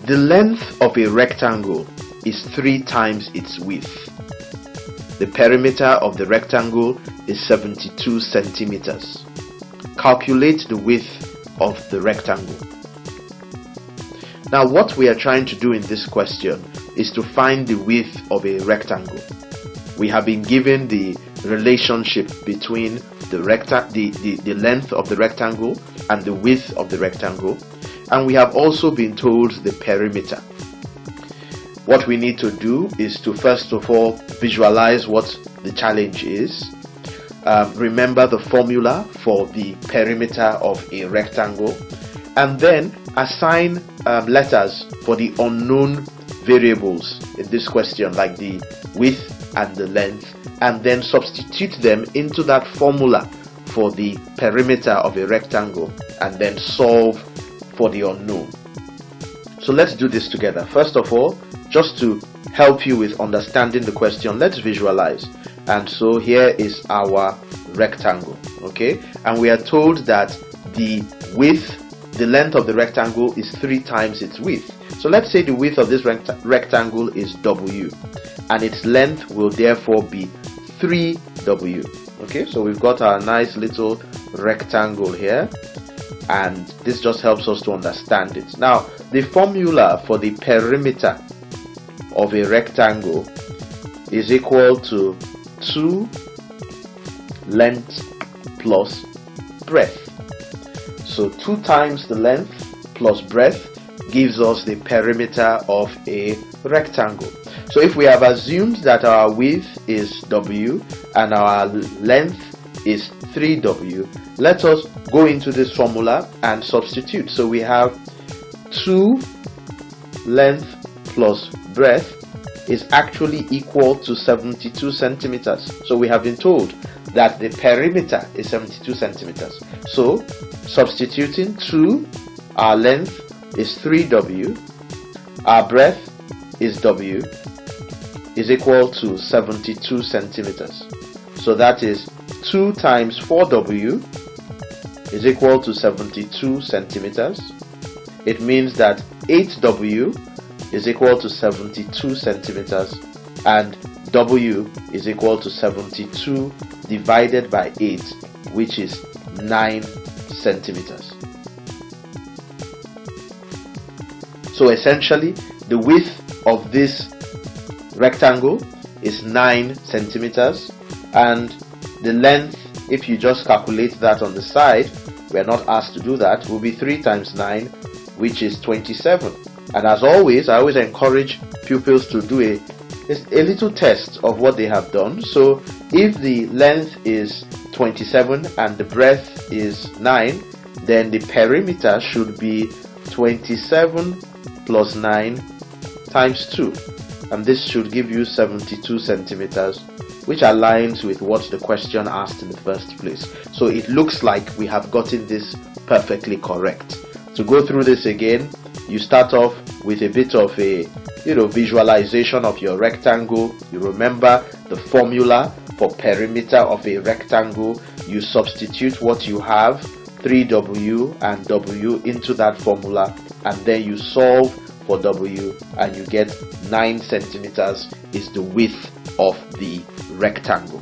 The length of a rectangle is 3 times its width. The perimeter of the rectangle is 72 centimeters. Calculate the width of the rectangle. Now, what we are trying to do in this question is to find the width of a rectangle. We have been given the relationship between the length of the rectangle and the width of the rectangle, and we have also been told the perimeter. What we need to do is to first of all visualize what the challenge is. Remember the formula for the perimeter of a rectangle, and then assign letters for the unknown variables in this question, like the width and the length, and then substitute them into that formula for the perimeter of a rectangle, and then solve for the unknown. So let's do this together. First of all, just to help you with understanding the question, let's visualize. And so here is our rectangle, okay? And we are told that the length of the rectangle is 3 times its width. So let's say the width of this rectangle is W, and its length will therefore be 3W. Okay, so we've got our nice little rectangle here, and this just helps us to understand it. Now, the formula for the perimeter of a rectangle is equal to 2 length plus breadth. So 2 times the length plus breadth gives us the perimeter of a rectangle. So if we have assumed that our width is W and our length is 3W, let us go into this formula and substitute. So we have 2 length plus breadth is actually equal to 72 centimeters. So we have been told that the perimeter is 72 centimeters. So substituting 2, our length is 3W, our breadth is W, is equal to 72 centimeters. So that is 2 times 4W is equal to 72 centimeters. It means that 8W is equal to 72 centimeters, and W is equal to 72 divided by 8, which is 9 centimeters. So essentially, the width of this rectangle is 9 centimeters, and the length, if you just calculate that on the side, we are not asked to do that, will be 3 times 9, which is 27. And as always, I always encourage pupils to do a little test of what they have done. So if the length is 27 and the breadth is 9, then the perimeter should be 27 plus 9 times 2, and this should give you 72 centimeters, which aligns with what the question asked in the first place. So it looks like we have gotten this perfectly correct. To go through this again, you start off with a bit of a visualization of your rectangle. You remember the formula for perimeter of a rectangle. You substitute what you have, 3W and W, into that formula, and then you solve for W, and you get 9 centimeters is the width of the rectangle.